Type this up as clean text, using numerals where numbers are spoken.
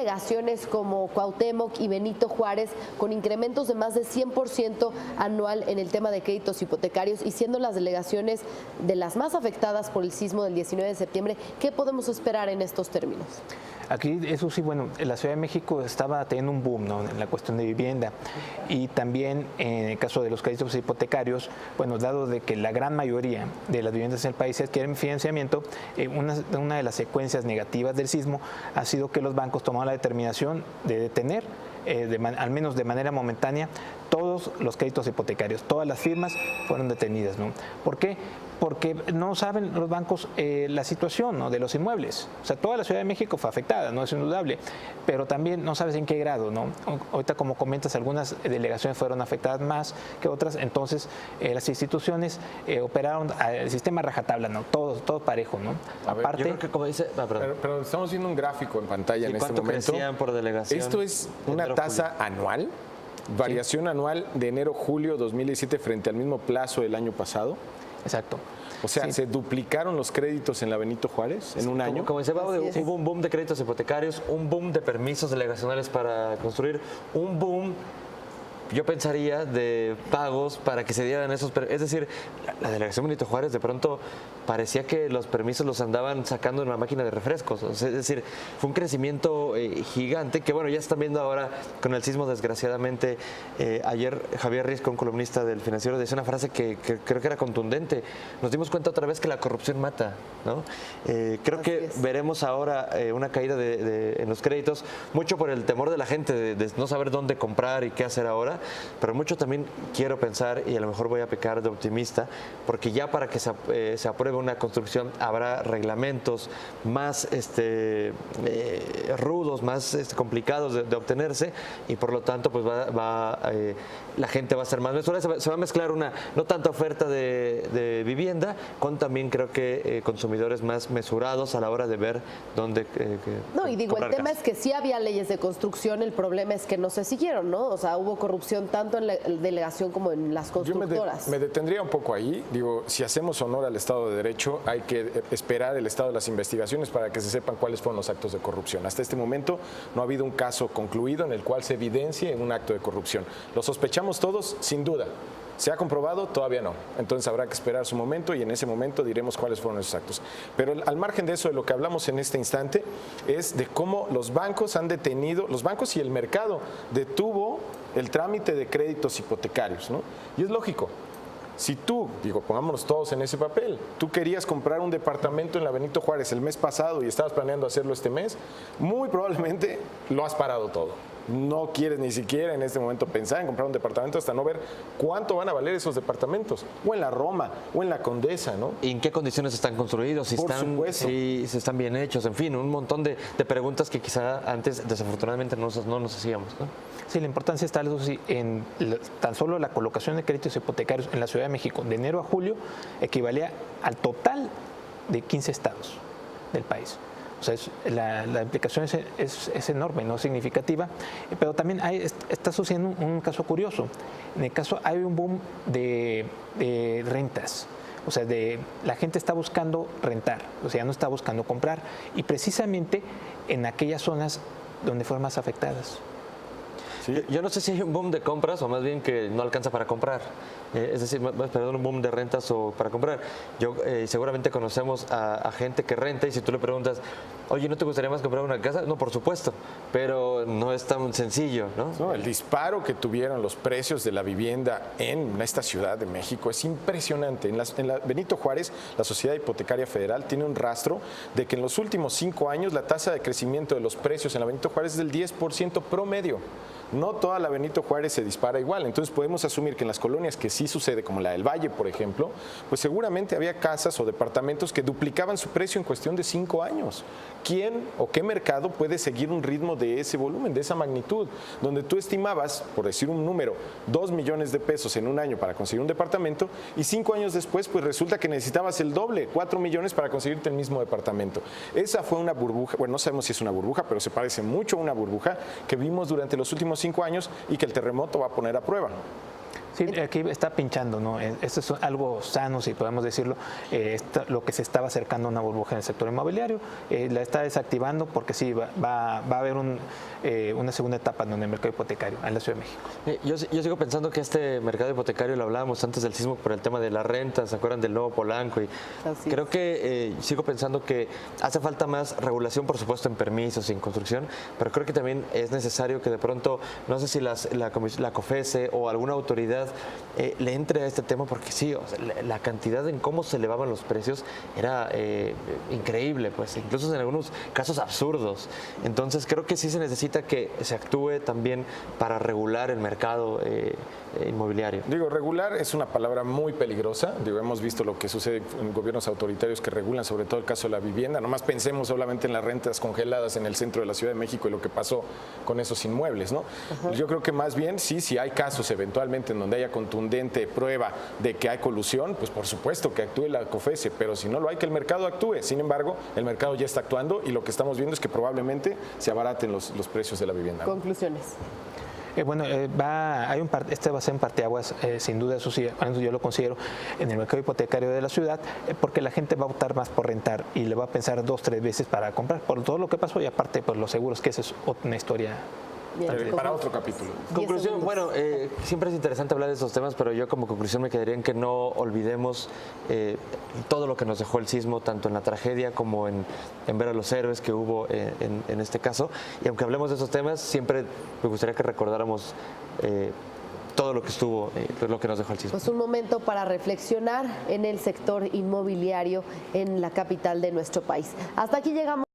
delegaciones como Cuauhtémoc y Benito Juárez con incrementos de más de 100% anual en el tema de créditos hipotecarios y siendo las delegaciones de las más afectadas por el sismo del 19 de septiembre. ¿Qué podemos esperar en estos términos? Aquí, eso sí, bueno, la Ciudad de México estaba teniendo un boom, ¿no?, en la cuestión de vivienda, y también en el caso de los créditos hipotecarios, bueno, dado de que la gran mayoría de las viviendas en el país adquieren financiamiento, una de las secuencias negativas del sismo ha sido que los bancos tomaron la determinación de detener, al menos de manera momentánea, todos los créditos hipotecarios, todas las firmas fueron detenidas, ¿no? ¿Por qué? Porque no saben los bancos la situación, ¿no?, de los inmuebles. O sea, toda la Ciudad de México fue afectada, no es indudable, pero también no sabes en qué grado, ¿no? Ahorita, como comentas, algunas delegaciones fueron afectadas más que otras, entonces las instituciones operaron el sistema rajatabla, ¿no? Todo parejo, ¿no? Aparte, yo creo que, como dice, pero estamos viendo un gráfico en pantalla en este momento. ¿Cuánto crecían por delegación? Esto es una tasa anual, variación anual de enero-julio 2017 frente al mismo plazo del año pasado. Exacto. O sea, ¿se duplicaron los créditos en la Benito Juárez en un año? Como decía Baude, hubo un boom de créditos hipotecarios, un boom de permisos delegacionales para construir, un boom, yo pensaría, de pagos para que se dieran esos. Es decir, la delegación Benito Juárez de pronto parecía que los permisos los andaban sacando en una máquina de refrescos. O sea, es decir, fue un crecimiento gigante que, bueno, ya están viendo ahora con el sismo, desgraciadamente. Ayer Javier Risco, un columnista del Financiero, decía una frase que creo que era contundente. Nos dimos cuenta otra vez que la corrupción mata, ¿no? Creo que veremos ahora una caída en los créditos, mucho por el temor de la gente de no saber dónde comprar y qué hacer ahora, pero mucho también quiero pensar, y a lo mejor voy a pecar de optimista, porque ya para que se apruebe una construcción habrá reglamentos más rudos, más complicados de obtenerse, y por lo tanto pues la gente va a ser más mesurada, se va a mezclar una no tanta oferta de vivienda con también, creo que, consumidores más mesurados a la hora de ver dónde no, y digo, el tema es que sí había leyes de construcción, el problema es que no se siguieron, ¿no? O sea, hubo corrupción tanto en la delegación como en las constructoras. Yo me detendría un poco ahí. Digo, si hacemos honor al Estado de Derecho, hay que esperar el estado de las investigaciones para que se sepan cuáles fueron los actos de corrupción. Hasta este momento no ha habido un caso concluido en el cual se evidencie un acto de corrupción. Lo sospechamos todos, sin duda. ¿Se ha comprobado? Todavía no. Entonces habrá que esperar su momento y en ese momento diremos cuáles fueron esos actos. Pero al margen de eso, de lo que hablamos en este instante es de cómo los bancos han detenido, los bancos y el mercado detuvo el trámite de créditos hipotecarios, ¿no? Y es lógico. Si tú, pongámonos todos en ese papel, tú querías comprar un departamento en la Benito Juárez el mes pasado y estabas planeando hacerlo este mes, muy probablemente lo has parado todo. No quieres ni siquiera en este momento pensar en comprar un departamento hasta no ver cuánto van a valer esos departamentos, o en la Roma, o en la Condesa, ¿no? ¿Y en qué condiciones están construidos? Si están bien hechos, en fin, un montón de preguntas que quizá antes desafortunadamente no nos hacíamos, ¿no? Sí, la importancia está en tan solo la colocación de créditos hipotecarios en la Ciudad de México de enero a julio equivalía al total de 15 estados del país. O sea, la implicación es enorme, no significativa, pero también está sucediendo un caso curioso. En el caso hay un boom de rentas. O sea, la gente está buscando rentar, o sea, no está buscando comprar, y precisamente en aquellas zonas donde fueron más afectadas. Sí. Yo no sé si hay un boom de compras o más bien que no alcanza para comprar. Es decir, perdón, un boom de rentas o para comprar. Seguramente conocemos a gente que renta y si tú le preguntas, oye, ¿no te gustaría más comprar una casa? No, por supuesto, pero no es tan sencillo, ¿no? No, el disparo que tuvieron los precios de la vivienda en esta Ciudad de México es impresionante. En la Benito Juárez, la Sociedad Hipotecaria Federal tiene un rastro de que en los últimos 5 años la tasa de crecimiento de los precios en la Benito Juárez es del 10% promedio. No toda la Benito Juárez se dispara igual, entonces podemos asumir que en las colonias que sí sucede, como la del Valle, por ejemplo, pues seguramente había casas o departamentos que duplicaban su precio en cuestión de 5 años. ¿Quién o qué mercado puede seguir un ritmo de ese volumen, de esa magnitud? Donde tú estimabas, por decir un número, 2 millones de pesos en un año para conseguir un departamento y 5 años después, pues resulta que necesitabas el doble, 4 millones para conseguirte el mismo departamento. Esa fue una burbuja, bueno, no sabemos si es una burbuja, pero se parece mucho a una burbuja que vimos durante los últimos 5 años y que el terremoto va a poner a prueba. Sí, aquí está pinchando, ¿no? Esto es algo sano, si podemos decirlo, lo que se estaba acercando a una burbuja en el sector inmobiliario, la está desactivando porque sí, va a haber una segunda etapa en el mercado hipotecario en la Ciudad de México. Yo sigo pensando que este mercado hipotecario, lo hablábamos antes del sismo por el tema de la renta, ¿se acuerdan del nuevo Polanco? Y Así creo que sigo pensando que hace falta más regulación, por supuesto, en permisos y en construcción, pero creo que también es necesario que de pronto, no sé si la COFESE o alguna autoridad le entre a este tema, porque sí, o sea, la cantidad en cómo se elevaban los precios era increíble, pues incluso en algunos casos absurdos. Entonces creo que sí se necesita que se actúe también para regular el mercado inmobiliario. Digo, regular es una palabra muy peligrosa. Digo, hemos visto lo que sucede en gobiernos autoritarios que regulan, sobre todo el caso de la vivienda. Nomás pensemos solamente en las rentas congeladas en el centro de la Ciudad de México y lo que pasó con esos inmuebles, ¿no? Yo creo que más bien, sí, si hay casos eventualmente en donde haya contundente prueba de que hay colusión, pues por supuesto que actúe la COFESE, pero si no lo hay, que el mercado actúe. Sin embargo, el mercado ya está actuando y lo que estamos viendo es que probablemente se abaraten los precios de la vivienda. Conclusiones. Este va a ser un parteaguas, sin duda, eso sí, yo lo considero, en el mercado hipotecario de la ciudad, porque la gente va a optar más por rentar y le va a pensar 2 o 3 veces para comprar, por todo lo que pasó y aparte por los seguros, que esa es una historia. Bien, Para otro capítulo. 10 Conclusión, segundos. bueno, siempre es interesante hablar de estos temas, pero yo como conclusión me quedaría en que no olvidemos todo lo que nos dejó el sismo, tanto en la tragedia como en ver a los héroes que hubo en este caso. Y aunque hablemos de esos temas, siempre me gustaría que recordáramos todo lo que estuvo, lo que nos dejó el sismo. Pues un momento para reflexionar en el sector inmobiliario en la capital de nuestro país. Hasta aquí llegamos.